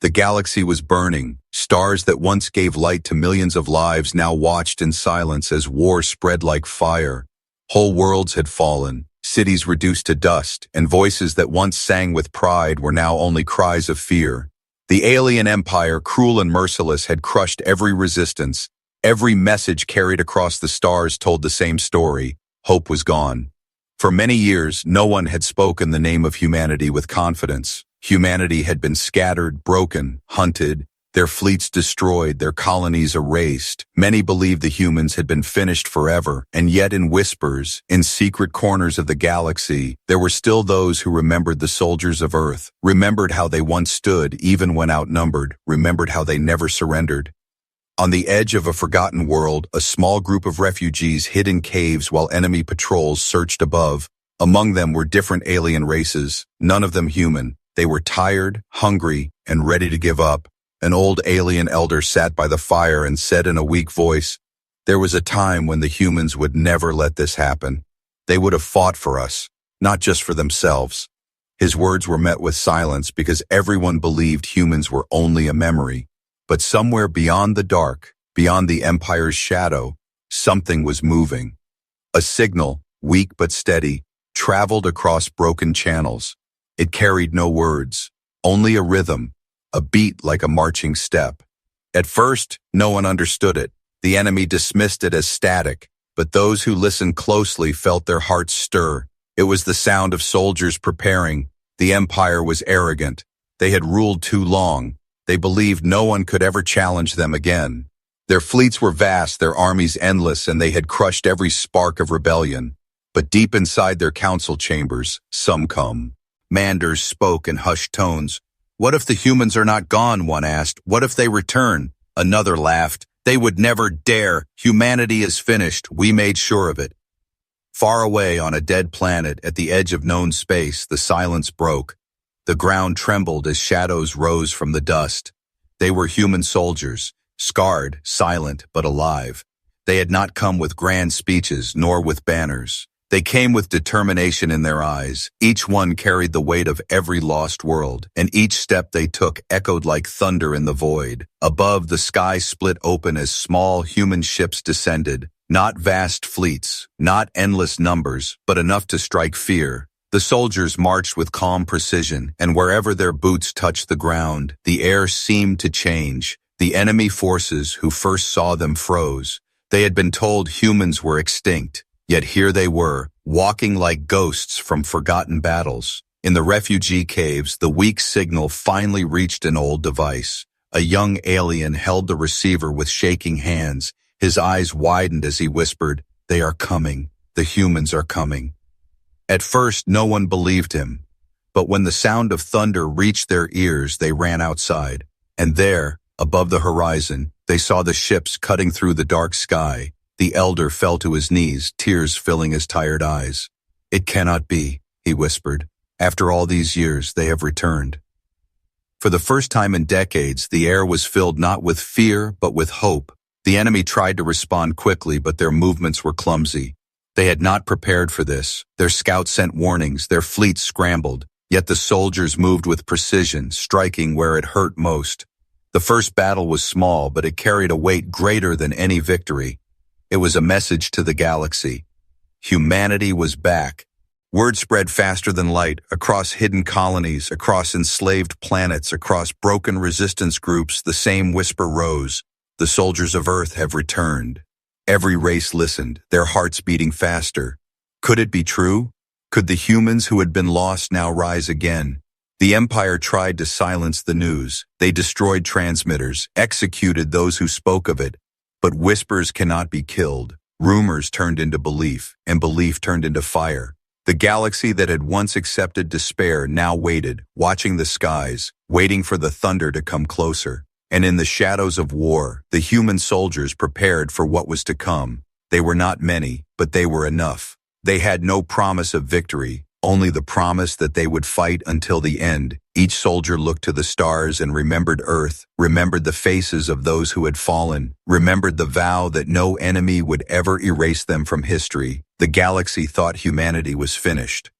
The galaxy was burning. Stars that once gave light to millions of lives now watched in silence as war spread like fire. Whole worlds had fallen, cities reduced to dust, and voices that once sang with pride were now only cries of fear. The alien empire, cruel and merciless, had crushed every resistance. Every message carried across the stars told the same story. Hope was gone. For many years, no one had spoken the name of humanity with confidence. Humanity had been scattered, broken, hunted, their fleets destroyed, their colonies erased. Many believed the humans had been finished forever, and yet in whispers, in secret corners of the galaxy, there were still those who remembered the soldiers of Earth, remembered how they once stood even when outnumbered, remembered how they never surrendered. On the edge of a forgotten world, a small group of refugees hid in caves while enemy patrols searched above. Among them were different alien races, none of them human. They were tired, hungry, and ready to give up. An old alien elder sat by the fire and said in a weak voice, "There was a time when the humans would never let this happen. They would have fought for us, not just for themselves." His words were met with silence because everyone believed humans were only a memory. But somewhere beyond the dark, beyond the Empire's shadow, something was moving. A signal, weak but steady, traveled across broken channels. It carried no words, only a rhythm, a beat like a marching step. At first, no one understood it. The enemy dismissed it as static, but those who listened closely felt their hearts stir. It was the sound of soldiers preparing. The Empire was arrogant. They had ruled too long. They believed no one could ever challenge them again. Their fleets were vast, their armies endless, and they had crushed every spark of rebellion. But deep inside their council chambers, some come. Manders spoke in hushed tones. "What if the humans are not gone?" one asked. "What if they return?" Another laughed. "They would never dare. Humanity is finished. We made sure of it." Far away on a dead planet at the edge of known space, the silence broke. The ground trembled as shadows rose from the dust. They were human soldiers, scarred, silent, but alive. They had not come with grand speeches, nor with banners. They came with determination in their eyes. Each one carried the weight of every lost world, and each step they took echoed like thunder in the void. Above, the sky split open as small human ships descended. Not vast fleets, not endless numbers, but enough to strike fear. The soldiers marched with calm precision, and wherever their boots touched the ground, the air seemed to change. The enemy forces who first saw them froze. They had been told humans were extinct, yet here they were, walking like ghosts from forgotten battles. In the refugee caves, the weak signal finally reached an old device. A young alien held the receiver with shaking hands. His eyes widened as he whispered, "They are coming. The humans are coming." At first, no one believed him. But when the sound of thunder reached their ears, they ran outside. And there, above the horizon, they saw the ships cutting through the dark sky. The elder fell to his knees, tears filling his tired eyes. "It cannot be," he whispered. "After all these years, they have returned." For the first time in decades, the air was filled not with fear, but with hope. The enemy tried to respond quickly, but their movements were clumsy. They had not prepared for this. Their scouts sent warnings, their fleets scrambled, yet the soldiers moved with precision, striking where it hurt most. The first battle was small, but it carried a weight greater than any victory. It was a message to the galaxy. Humanity was back. Word spread faster than light, across hidden colonies, across enslaved planets, across broken resistance groups. The same whisper rose. The soldiers of Earth have returned. Every race listened, their hearts beating faster. Could it be true? Could the humans who had been lost now rise again? The Empire tried to silence the news. They destroyed transmitters, executed those who spoke of it. But whispers cannot be killed. Rumors turned into belief, and belief turned into fire. The galaxy that had once accepted despair now waited, watching the skies, waiting for the thunder to come closer. And in the shadows of war, the human soldiers prepared for what was to come. They were not many, but they were enough. They had no promise of victory, only the promise that they would fight until the end. Each soldier looked to the stars and remembered Earth, remembered the faces of those who had fallen, remembered the vow that no enemy would ever erase them from history. The galaxy thought humanity was finished.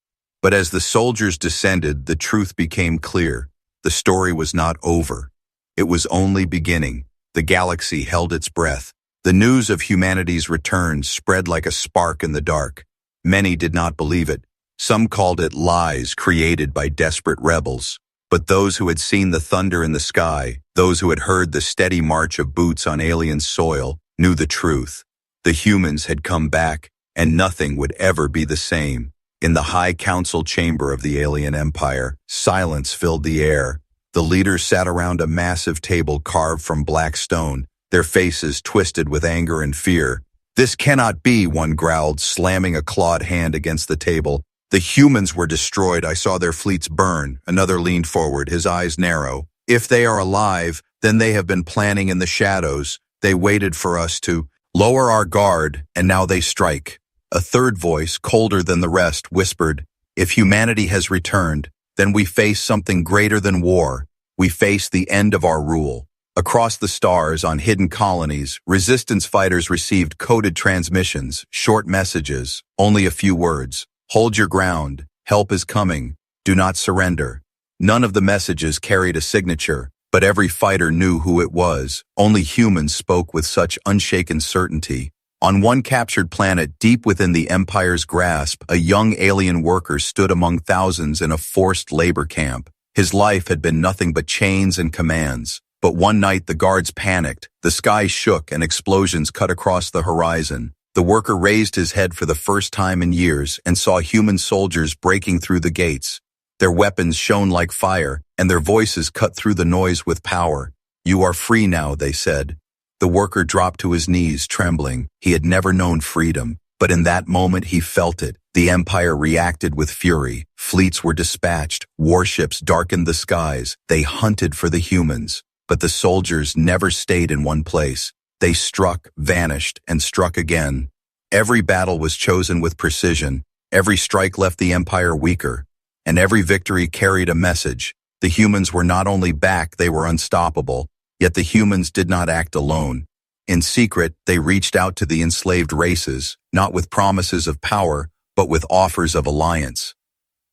But as the soldiers descended, the truth became clear. The story was not over. It was only beginning. The galaxy held its breath. The news of humanity's return spread like a spark in the dark. Many did not believe it. Some called it lies created by desperate rebels. But those who had seen the thunder in the sky, those who had heard the steady march of boots on alien soil, knew the truth. The humans had come back, and nothing would ever be the same. In the high council chamber of the alien empire, silence filled the air. The leaders sat around a massive table carved from black stone, their faces twisted with anger and fear. "This cannot be," one growled, slamming a clawed hand against the table. "The humans were destroyed. I saw their fleets burn." Another leaned forward, his eyes narrow. "If they are alive, then they have been planning in the shadows. They waited for us to lower our guard, and now they strike." A third voice, colder than the rest, whispered, "If humanity has returned, then we face something greater than war. We face the end of our rule." Across the stars, on hidden colonies, resistance fighters received coded transmissions, short messages, only a few words. "Hold your ground. Help is coming. Do not surrender." None of the messages carried a signature, but every fighter knew who it was. Only humans spoke with such unshaken certainty. On one captured planet deep within the Empire's grasp, a young alien worker stood among thousands in a forced labor camp. His life had been nothing but chains and commands. But one night the guards panicked, the sky shook and explosions cut across the horizon. The worker raised his head for the first time in years and saw human soldiers breaking through the gates. Their weapons shone like fire, and their voices cut through the noise with power. "You are free now," they said. The worker dropped to his knees, trembling. He had never known freedom, but in that moment he felt it. The Empire reacted with fury. Fleets were dispatched. Warships darkened the skies. They hunted for the humans. But the soldiers never stayed in one place. They struck, vanished, and struck again. Every battle was chosen with precision. Every strike left the Empire weaker. And every victory carried a message. The humans were not only back, they were unstoppable. Yet the humans did not act alone. In secret, they reached out to the enslaved races, not with promises of power, but with offers of alliance.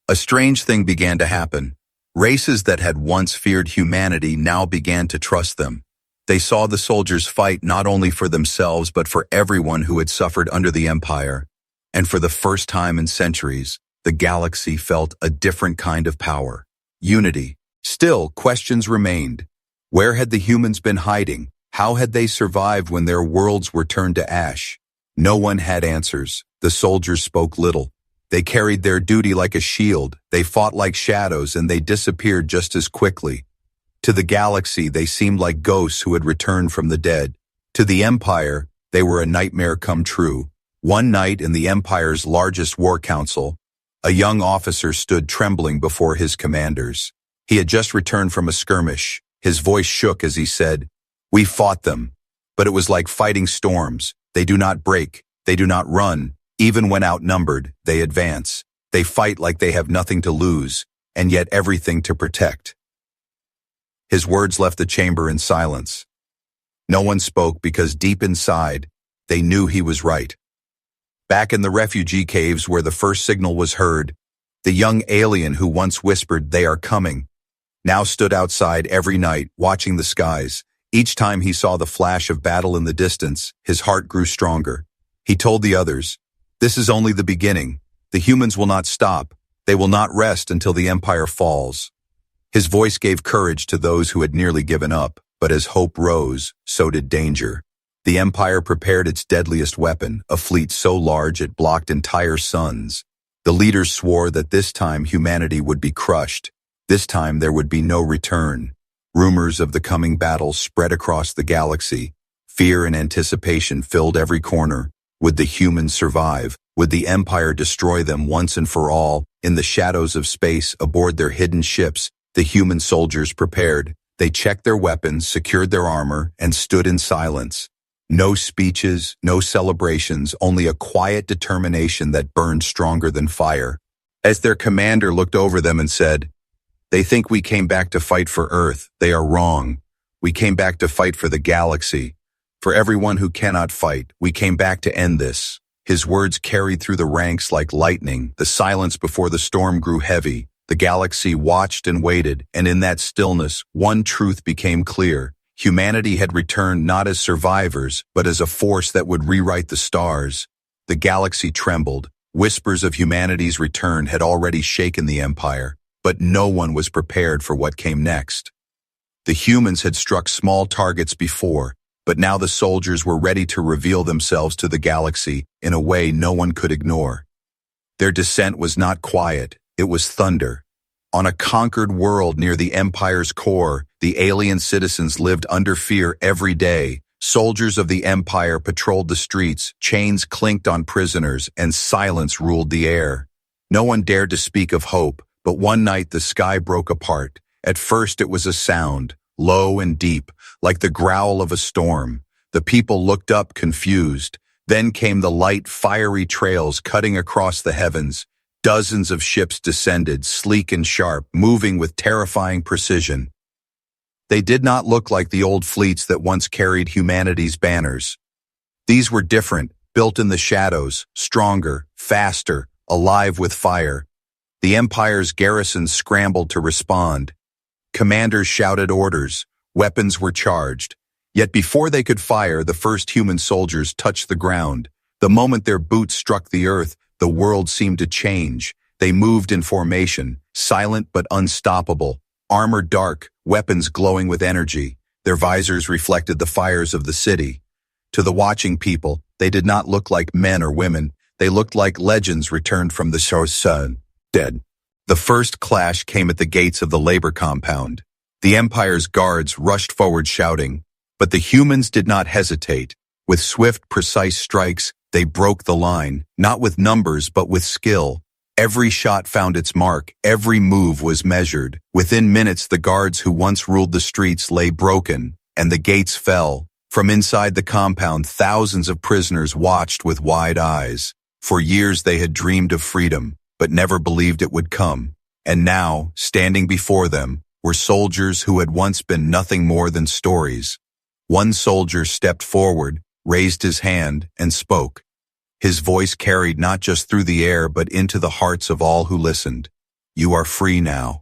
A strange thing began to happen. Races that had once feared humanity now began to trust them. They saw the soldiers fight not only for themselves but for everyone who had suffered under the Empire. And for the first time in centuries, the galaxy felt a different kind of power. Unity. Still, questions remained. Where had the humans been hiding? How had they survived when their worlds were turned to ash? No one had answers. The soldiers spoke little. They carried their duty like a shield. They fought like shadows, and they disappeared just as quickly. To the galaxy, they seemed like ghosts who had returned from the dead. To the Empire, they were a nightmare come true. One night in the Empire's largest war council, a young officer stood trembling before his commanders. He had just returned from a skirmish. His voice shook as he said, "We fought them, but it was like fighting storms. They do not break. They do not run. Even when outnumbered, they advance. They fight like they have nothing to lose, and yet everything to protect." His words left the chamber in silence. No one spoke because deep inside, they knew he was right. Back in the refugee caves where the first signal was heard, the young alien who once whispered, "They are coming," now stood outside every night, watching the skies. Each time he saw the flash of battle in the distance, his heart grew stronger. He told the others, "This is only the beginning. The humans will not stop. They will not rest until the Empire falls." His voice gave courage to those who had nearly given up, but as hope rose, so did danger. The Empire prepared its deadliest weapon, a fleet so large it blocked entire suns. The leaders swore that this time humanity would be crushed. This time there would be no return. Rumors of the coming battle spread across the galaxy. Fear and anticipation filled every corner. Would the humans survive? Would the Empire destroy them once and for all? In the shadows of space, aboard their hidden ships, the human soldiers prepared. They checked their weapons, secured their armor, and stood in silence. No speeches, no celebrations, only a quiet determination that burned stronger than fire. As their commander looked over them and said, "They think we came back to fight for Earth. They are wrong. We came back to fight for the galaxy. For everyone who cannot fight, we came back to end this." His words carried through the ranks like lightning. The silence before the storm grew heavy. The galaxy watched and waited, and in that stillness, one truth became clear. Humanity had returned not as survivors, but as a force that would rewrite the stars. The galaxy trembled. Whispers of humanity's return had already shaken the Empire, but no one was prepared for what came next. The humans had struck small targets before, but now the soldiers were ready to reveal themselves to the galaxy in a way no one could ignore. Their descent was not quiet, it was thunder. On a conquered world near the Empire's core, the alien citizens lived under fear every day. Soldiers of the Empire patrolled the streets, chains clinked on prisoners, and silence ruled the air. No one dared to speak of hope, but one night the sky broke apart. At first it was a sound, low and deep, like the growl of a storm. The people looked up confused. Then came the light, fiery trails cutting across the heavens. Dozens of ships descended, sleek and sharp, moving with terrifying precision. They did not look like the old fleets that once carried humanity's banners. These were different, built in the shadows, stronger, faster, alive with fire. The Empire's garrisons scrambled to respond. Commanders shouted orders. Weapons were charged. Yet before they could fire, the first human soldiers touched the ground. The moment their boots struck the earth, the world seemed to change. They moved in formation, silent but unstoppable. Armor dark, weapons glowing with energy. Their visors reflected the fires of the city. To the watching people, they did not look like men or women. They looked like legends returned from the sun, dead. The first clash came at the gates of the labor compound. The Empire's guards rushed forward shouting, but the humans did not hesitate. With swift, precise strikes, they broke the line, not with numbers but with skill. Every shot found its mark, every move was measured. Within minutes, the guards who once ruled the streets lay broken, and the gates fell. From inside the compound, thousands of prisoners watched with wide eyes. For years they had dreamed of freedom, but never believed it would come. And now, standing before them, were soldiers who had once been nothing more than stories. One soldier stepped forward, raised his hand, and spoke. His voice carried not just through the air but into the hearts of all who listened. "You are free now."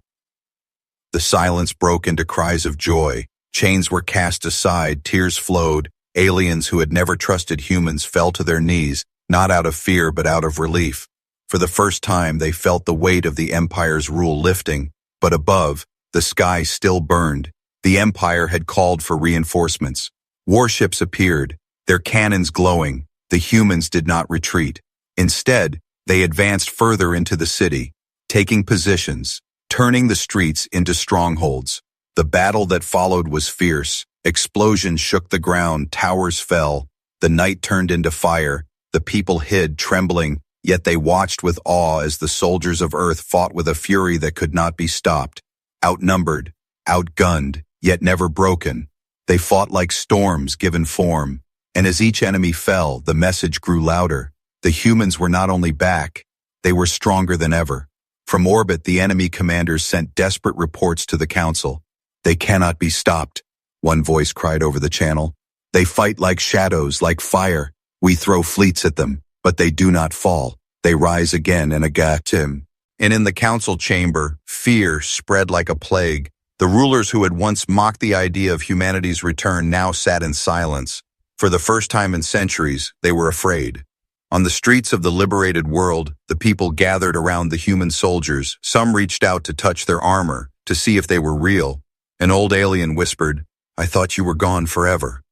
The silence broke into cries of joy. Chains were cast aside, tears flowed. Aliens who had never trusted humans fell to their knees, not out of fear but out of relief. For the first time they felt the weight of the Empire's rule lifting, but above, the sky still burned. The Empire had called for reinforcements. Warships appeared, their cannons glowing. The humans did not retreat. Instead, they advanced further into the city, taking positions, turning the streets into strongholds. The battle that followed was fierce. Explosions shook the ground, towers fell. The night turned into fire. The people hid, trembling, yet they watched with awe as the soldiers of Earth fought with a fury that could not be stopped. Outnumbered, outgunned, yet never broken. They fought like storms given form. And as each enemy fell, the message grew louder. The humans were not only back, they were stronger than ever. From orbit, the enemy commanders sent desperate reports to the council. "They cannot be stopped," one voice cried over the channel. "They fight like shadows, like fire. We throw fleets at them, but they do not fall. They rise again and again." And in the council chamber, fear spread like a plague. The rulers who had once mocked the idea of humanity's return now sat in silence. For the first time in centuries, they were afraid. On the streets of the liberated world, the people gathered around the human soldiers. Some reached out to touch their armor, to see if they were real. An old alien whispered, "I thought you were gone forever."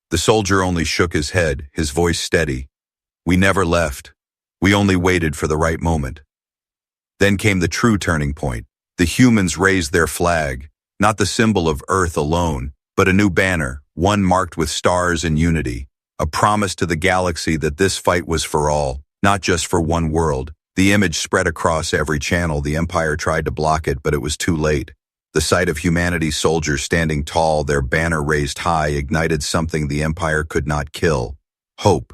The soldier only shook his head, his voice steady. "We never left. We only waited for the right moment." Then came the true turning point. The humans raised their flag, not the symbol of Earth alone, but a new banner, one marked with stars and unity, a promise to the galaxy that this fight was for all, not just for one world. The image spread across every channel. The Empire tried to block it, but it was too late. The sight of humanity's soldiers standing tall, their banner raised high, ignited something the Empire could not kill: hope.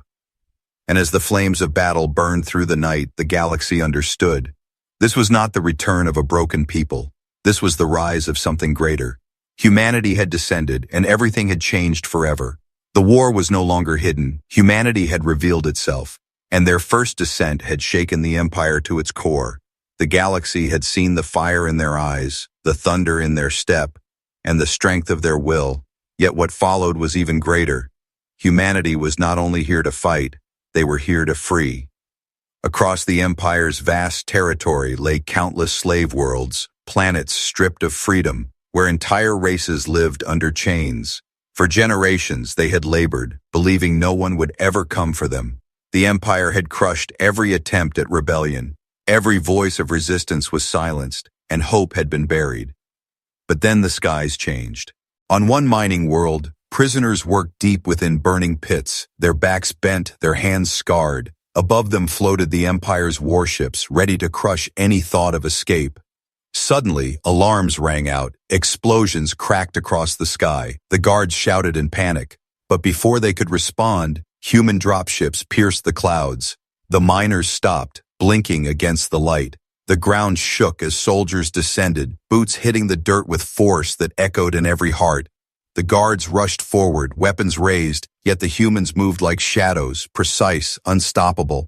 And as the flames of battle burned through the night, the galaxy understood. This was not the return of a broken people. This was the rise of something greater. Humanity had descended, and everything had changed forever. The war was no longer hidden. Humanity had revealed itself, and their first descent had shaken the Empire to its core. The galaxy had seen the fire in their eyes, the thunder in their step, and the strength of their will, yet what followed was even greater. Humanity was not only here to fight, they were here to free. Across the Empire's vast territory lay countless slave worlds, planets stripped of freedom, where entire races lived under chains. For generations they had labored, believing no one would ever come for them. The Empire had crushed every attempt at rebellion. Every voice of resistance was silenced, and hope had been buried. But then the skies changed. On one mining world, prisoners worked deep within burning pits, their backs bent, their hands scarred. Above them floated the Empire's warships, ready to crush any thought of escape. Suddenly, alarms rang out, explosions cracked across the sky. The guards shouted in panic. But before they could respond, human dropships pierced the clouds. The miners stopped, blinking against the light. The ground shook as soldiers descended, boots hitting the dirt with force that echoed in every heart. The guards rushed forward, weapons raised, yet the humans moved like shadows, precise, unstoppable.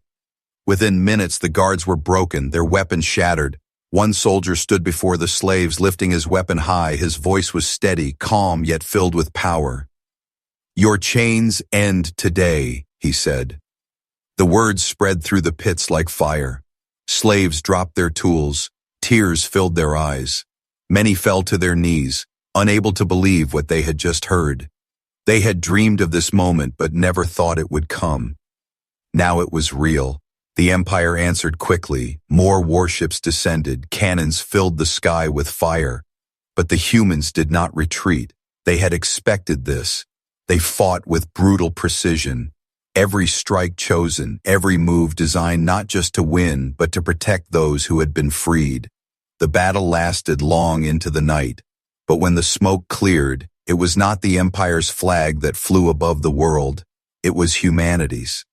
Within minutes, the guards were broken, their weapons shattered. One soldier stood before the slaves, lifting his weapon high. His voice was steady, calm, yet filled with power. "Your chains end today," he said. The words spread through the pits like fire. Slaves dropped their tools. Tears filled their eyes. Many fell to their knees, unable to believe what they had just heard. They had dreamed of this moment but never thought it would come. Now it was real. The Empire answered quickly. More warships descended. Cannons filled the sky with fire. But the humans did not retreat. They had expected this. They fought with brutal precision. Every strike chosen, every move designed not just to win, but to protect those who had been freed. The battle lasted long into the night. But when the smoke cleared, it was not the Empire's flag that flew above the world. It was humanity's.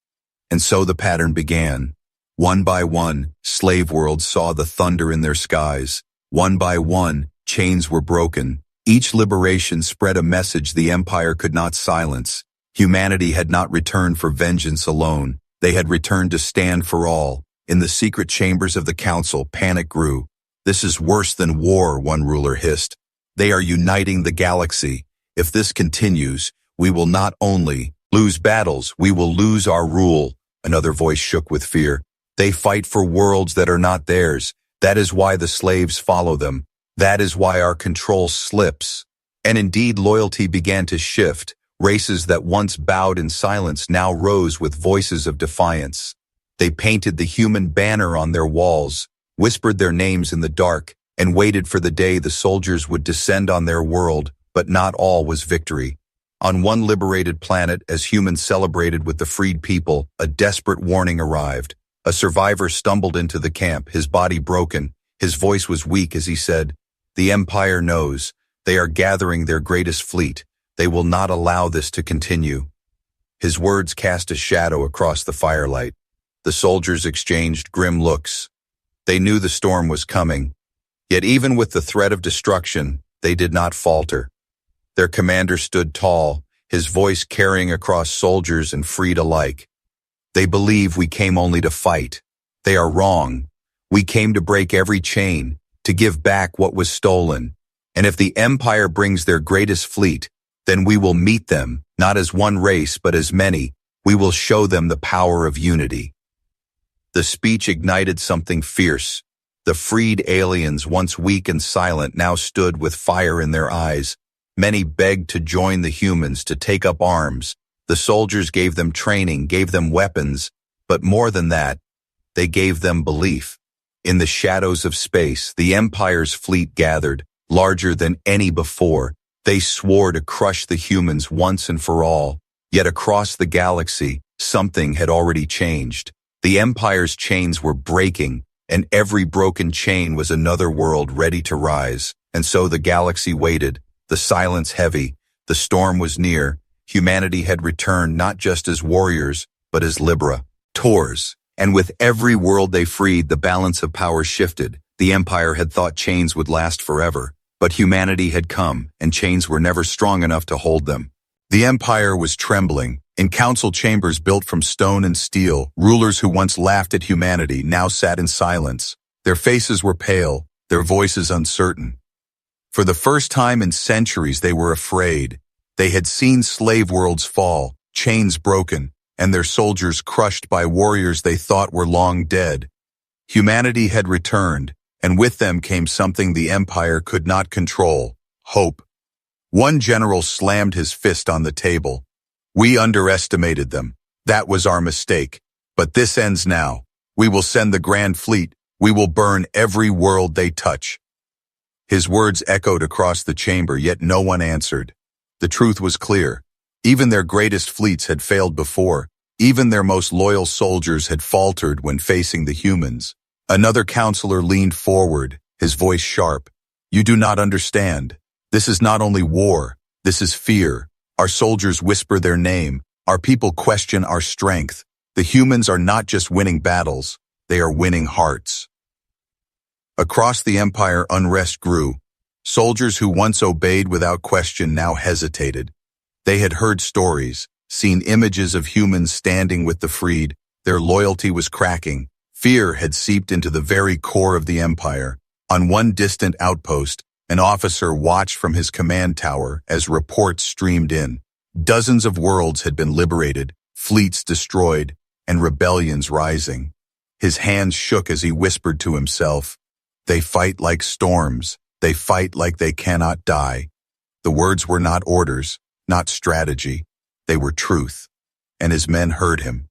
And so the pattern began. One by one, slave worlds saw the thunder in their skies. One by one, chains were broken. Each liberation spread a message the Empire could not silence. Humanity had not returned for vengeance alone. They had returned to stand for all. In the secret chambers of the council, panic grew. "This is worse than war," one ruler hissed. "They are uniting the galaxy. If this continues, we will not only lose battles, we will lose our rule." Another voice shook with fear. "They fight for worlds that are not theirs. That is why the slaves follow them. That is why our control slips." And indeed, loyalty began to shift. Races that once bowed in silence now rose with voices of defiance. They painted the human banner on their walls, whispered their names in the dark, and waited for the day the soldiers would descend on their world. But not all was victory. On one liberated planet, as humans celebrated with the freed people, a desperate warning arrived. A survivor stumbled into the camp, his body broken. His voice was weak as he said, "The Empire knows. They are gathering their greatest fleet. They will not allow this to continue." His words cast a shadow across the firelight. The soldiers exchanged grim looks. They knew the storm was coming. Yet even with the threat of destruction, they did not falter. Their commander stood tall, his voice carrying across soldiers and freed alike. "They believe we came only to fight. They are wrong. We came to break every chain, to give back what was stolen. And if the Empire brings their greatest fleet, then we will meet them, not as one race, but as many. We will show them the power of unity." The speech ignited something fierce. The freed aliens, once weak and silent, now stood with fire in their eyes. Many begged to join the humans, to take up arms. The soldiers gave them training, gave them weapons, but more than that, they gave them belief. In the shadows of space, the Empire's fleet gathered, larger than any before. They swore to crush the humans once and for all. Yet across the galaxy, something had already changed. The Empire's chains were breaking, and every broken chain was another world ready to rise. And so the galaxy waited, the silence heavy. The storm was near. Humanity had returned not just as warriors, but as liberators. And with every world they freed, the balance of power shifted. The Empire had thought chains would last forever. But humanity had come, and chains were never strong enough to hold them. The Empire was trembling. In council chambers built from stone and steel, rulers who once laughed at humanity now sat in silence. Their faces were pale, their voices uncertain. For the first time in centuries they were afraid. They had seen slave worlds fall, chains broken, and their soldiers crushed by warriors they thought were long dead. Humanity had returned, and with them came something the Empire could not control: hope. One general slammed his fist on the table. "We underestimated them. That was our mistake. But this ends now. We will send the Grand Fleet. We will burn every world they touch." His words echoed across the chamber, yet no one answered. The truth was clear. Even their greatest fleets had failed before. Even their most loyal soldiers had faltered when facing the humans. Another counselor leaned forward, his voice sharp. "You do not understand. This is not only war. This is fear. Our soldiers whisper their name. Our people question our strength. The humans are not just winning battles. They are winning hearts." Across the Empire, unrest grew. Soldiers who once obeyed without question now hesitated. They had heard stories, seen images of humans standing with the freed. Their loyalty was cracking. Fear had seeped into the very core of the Empire. On one distant outpost, an officer watched from his command tower as reports streamed in. Dozens of worlds had been liberated, fleets destroyed, and rebellions rising. His hands shook as he whispered to himself, "They fight like storms. They fight like they cannot die." The words were not orders, not strategy. They were truth. And his men heard him.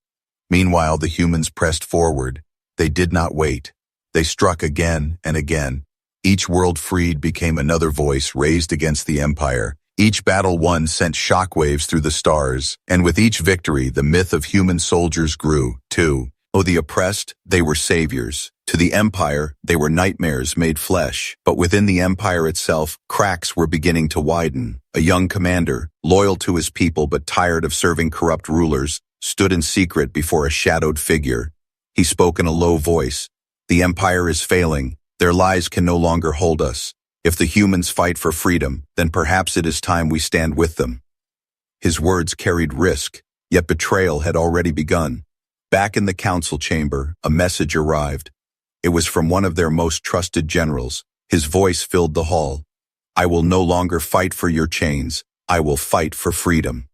Meanwhile, the humans pressed forward. They did not wait. They struck again and again. Each world freed became another voice raised against the Empire. Each battle won sent shockwaves through the stars, and with each victory, the myth of human soldiers grew, too. To the oppressed, they were saviors. To the Empire, they were nightmares made flesh. But within the Empire itself, cracks were beginning to widen. A young commander, loyal to his people but tired of serving corrupt rulers, stood in secret before a shadowed figure. He spoke in a low voice. "The Empire is failing. Their lies can no longer hold us. If the humans fight for freedom, then perhaps it is time we stand with them." His words carried risk, yet betrayal had already begun. Back in the council chamber, a message arrived. It was from one of their most trusted generals. His voice filled the hall. "I will no longer fight for your chains. I will fight for freedom."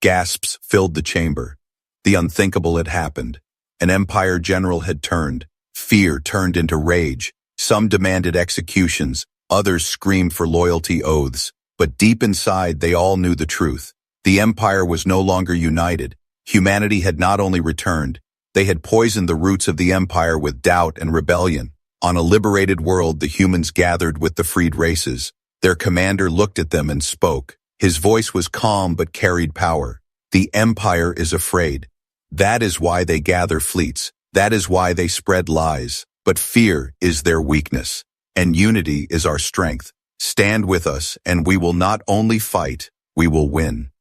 Gasps filled the chamber. The unthinkable had happened. An Empire general had turned. Fear turned into rage. Some demanded executions. Others screamed for loyalty oaths. But deep inside, they all knew the truth. The Empire was no longer united. Humanity had not only returned, they had poisoned the roots of the Empire with doubt and rebellion. On a liberated world, the humans gathered with the freed races. Their commander looked at them and spoke. His voice was calm but carried power. "The Empire is afraid. That is why they gather fleets. That is why they spread lies. But fear is their weakness, and unity is our strength. Stand with us, and we will not only fight, we will win."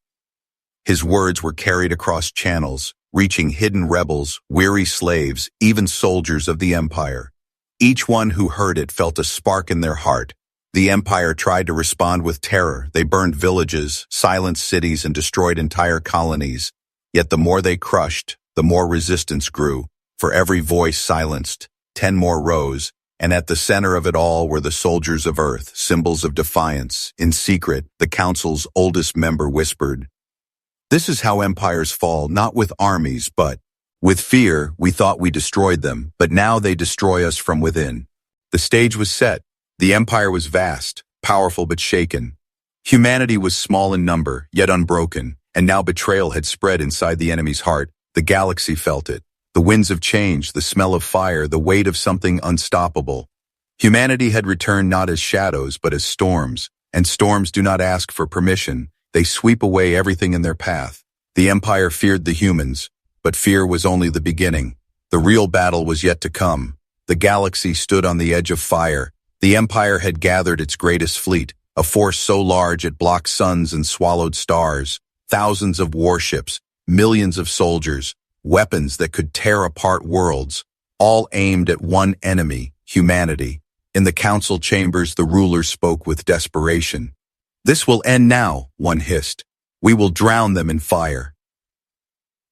His words were carried across channels, reaching hidden rebels, weary slaves, even soldiers of the Empire. Each one who heard it felt a spark in their heart. The Empire tried to respond with terror. They burned villages, silenced cities, and destroyed entire colonies. Yet the more they crushed, the more resistance grew. For every voice silenced, 10 more rose, and at the center of it all were the soldiers of Earth, symbols of defiance. In secret, the Council's oldest member whispered, "This is how empires fall, not with armies, but with fear. We thought we destroyed them, but now they destroy us from within." The stage was set. The Empire was vast, powerful but shaken. Humanity was small in number, yet unbroken, and now betrayal had spread inside the enemy's heart. The galaxy felt it. The winds of change, the smell of fire, the weight of something unstoppable. Humanity had returned not as shadows, but as storms, and storms do not ask for permission. They sweep away everything in their path. The Empire feared the humans, but fear was only the beginning. The real battle was yet to come. The galaxy stood on the edge of fire. The Empire had gathered its greatest fleet, a force so large it blocked suns and swallowed stars. Thousands of warships, millions of soldiers, weapons that could tear apart worlds, all aimed at one enemy, humanity. In the council chambers, the rulers spoke with desperation. "This will end now," one hissed. "We will drown them in fire."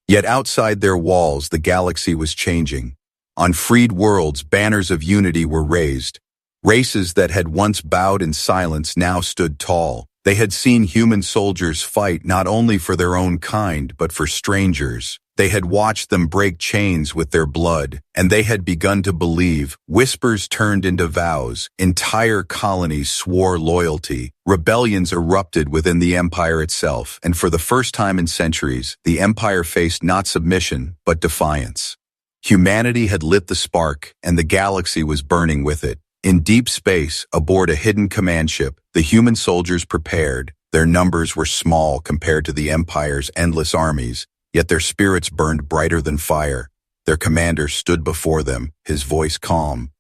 Yet outside their walls, the galaxy was changing. On freed worlds, banners of unity were raised. Races that had once bowed in silence now stood tall. They had seen human soldiers fight not only for their own kind, but for strangers. They had watched them break chains with their blood, and they had begun to believe. Whispers turned into vows. Entire colonies swore loyalty. Rebellions erupted within the empire itself, and for the first time in centuries, the empire faced not submission, but defiance. Humanity had lit the spark, and the galaxy was burning with it. In deep space, aboard a hidden command ship, the human soldiers prepared. Their numbers were small compared to the Empire's endless armies, yet their spirits burned brighter than fire. Their commander stood before them, his voice calm.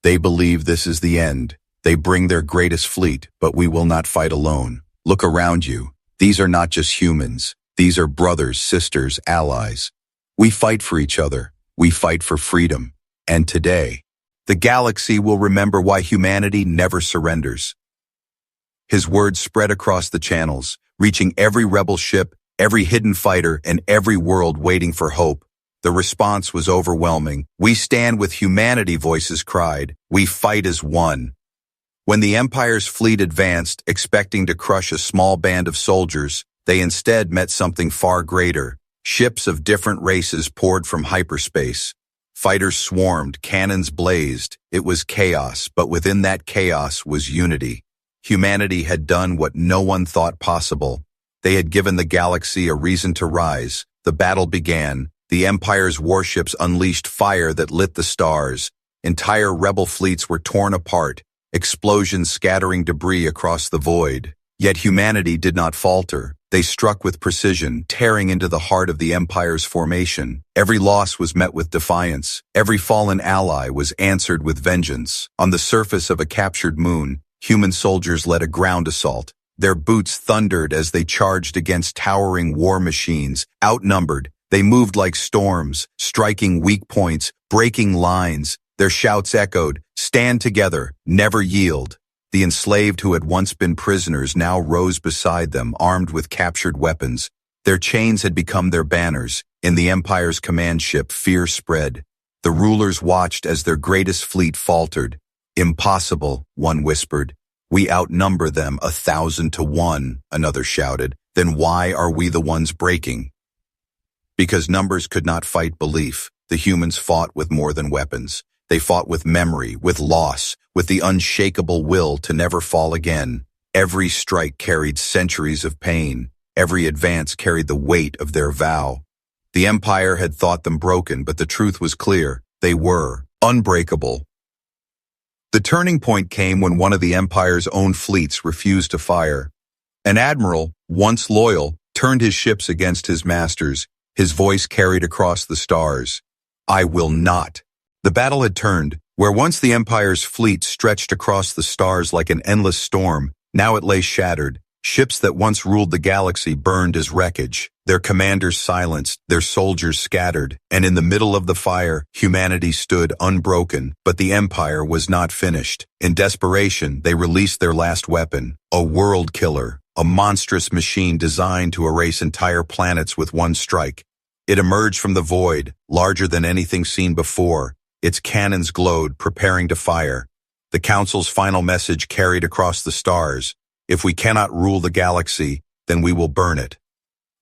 They believe this is the end. They bring their greatest fleet, but we will not fight alone. Look around you. These are not just humans. These are brothers, sisters, allies. We fight for each other. We fight for freedom. And today, the galaxy will remember why humanity never surrenders. His words spread across the channels, reaching every rebel ship, every hidden fighter, and every world waiting for hope. The response was overwhelming. We stand with humanity, voices cried. We fight as one. When the Empire's fleet advanced, expecting to crush a small band of soldiers, they instead met something far greater. Ships of different races poured from hyperspace. Fighters swarmed, cannons blazed. It was chaos, but within that chaos was unity. Humanity had done what no one thought possible. They had given the galaxy a reason to rise. The battle began. The Empire's warships unleashed fire that lit the stars. Entire rebel fleets were torn apart, explosions scattering debris across the void. Yet humanity did not falter. They struck with precision, tearing into the heart of the Empire's formation. Every loss was met with defiance. Every fallen ally was answered with vengeance. On the surface of a captured moon, human soldiers led a ground assault. Their boots thundered as they charged against towering war machines. Outnumbered, they moved like storms, striking weak points, breaking lines. Their shouts echoed, "Stand together, never yield." The enslaved who had once been prisoners now rose beside them, armed with captured weapons. Their chains had become their banners. In the Empire's command ship, fear spread. The rulers watched as their greatest fleet faltered. "Impossible," one whispered. "We outnumber them 1,000 to 1, another shouted. "Then why are we the ones breaking?" Because numbers could not fight belief. The humans fought with more than weapons. They fought with memory, with loss, with the unshakable will to never fall again. Every strike carried centuries of pain. Every advance carried the weight of their vow. The Empire had thought them broken, but the truth was clear. They were unbreakable. The turning point came when one of the Empire's own fleets refused to fire. An admiral, once loyal, turned his ships against his masters. His voice carried across the stars. "I will not." The battle had turned. Where once the Empire's fleet stretched across the stars like an endless storm, now it lay shattered. Ships that once ruled the galaxy burned as wreckage. Their commanders silenced, their soldiers scattered, and in the middle of the fire, humanity stood unbroken. But the Empire was not finished. In desperation, they released their last weapon, a world killer, a monstrous machine designed to erase entire planets with one strike. It emerged from the void, larger than anything seen before. Its cannons glowed, preparing to fire. The Council's final message carried across the stars. If we cannot rule the galaxy, then we will burn it.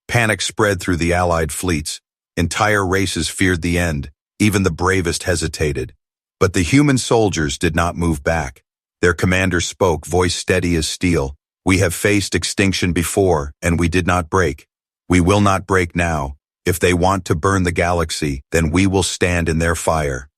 Panic spread through the Allied fleets. Entire races feared the end. Even the bravest hesitated. But the human soldiers did not move back. Their commander spoke, voice steady as steel. "We have faced extinction before, and we did not break. We will not break now. If they want to burn the galaxy, then we will stand in their fire."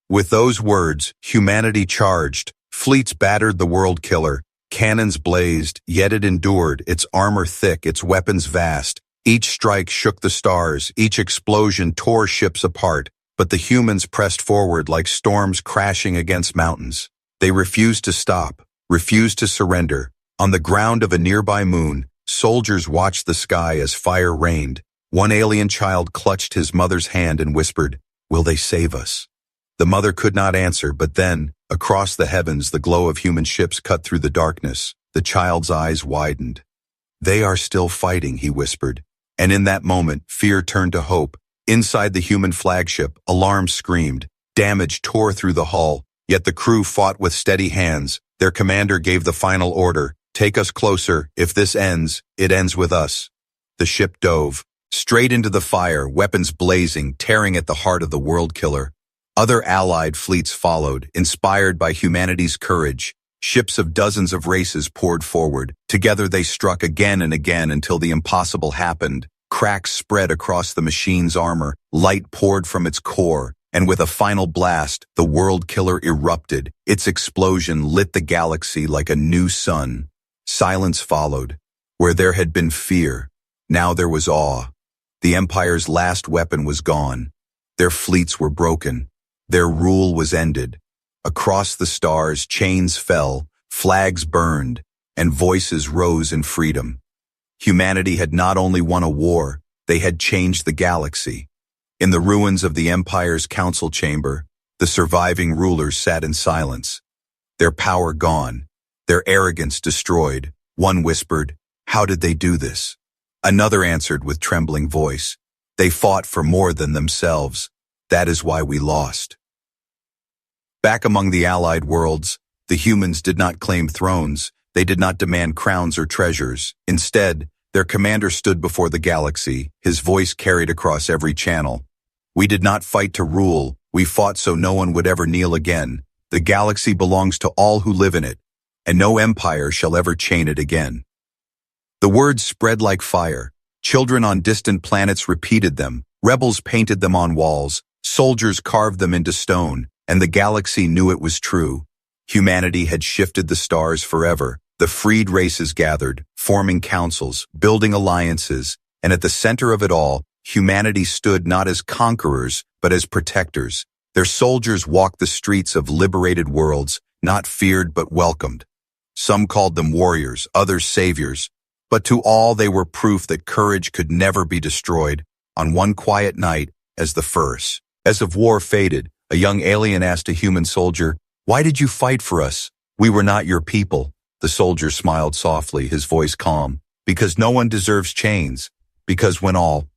With those words, humanity charged. Fleets battered the world killer. Cannons blazed, yet it endured, its armor thick, its weapons vast. Each strike shook the stars, each explosion tore ships apart, but the humans pressed forward like storms crashing against mountains. They refused to stop, refused to surrender. On the ground of a nearby moon, soldiers watched the sky as fire rained. One alien child clutched his mother's hand and whispered, "Will they save us?" The mother could not answer, but then, across the heavens, the glow of human ships cut through the darkness. The child's eyes widened. "They are still fighting," he whispered. And in that moment, fear turned to hope. Inside the human flagship, alarms screamed. Damage tore through the hull, yet the crew fought with steady hands. Their commander gave the final order, "Take us closer. If this ends, it ends with us." The ship dove straight into the fire, weapons blazing, tearing at the heart of the world killer. Other allied fleets followed, inspired by humanity's courage. Ships of dozens of races poured forward. Together they struck again and again until the impossible happened. Cracks spread across the machine's armor, light poured from its core, and with a final blast, the world killer erupted. Its explosion lit the galaxy like a new sun. Silence followed. Where there had been fear, now there was awe. The Empire's last weapon was gone. Their fleets were broken. Their rule was ended. Across the stars, chains fell, flags burned, and voices rose in freedom. Humanity had not only won a war, they had changed the galaxy. In the ruins of the Empire's council chamber, the surviving rulers sat in silence. Their power gone, their arrogance destroyed. One whispered, "How did they do this?" Another answered with trembling voice, "They fought for more than themselves. That is why we lost." Back among the Allied worlds, the humans did not claim thrones. They did not demand crowns or treasures. Instead, their commander stood before the galaxy, his voice carried across every channel. "We did not fight to rule. We fought so no one would ever kneel again. The galaxy belongs to all who live in it, and no empire shall ever chain it again." The words spread like fire. Children on distant planets repeated them. Rebels painted them on walls. Soldiers carved them into stone, and the galaxy knew it was true. Humanity had shifted the stars forever. The freed races gathered, forming councils, building alliances, and at the center of it all, humanity stood not as conquerors, but as protectors. Their soldiers walked the streets of liberated worlds, not feared but welcomed. Some called them warriors, others saviors, but to all they were proof that courage could never be destroyed. On one quiet night, as of war faded, a young alien asked a human soldier, "Why did you fight for us? We were not your people." The soldier smiled softly, his voice calm. "Because no one deserves chains. Because when all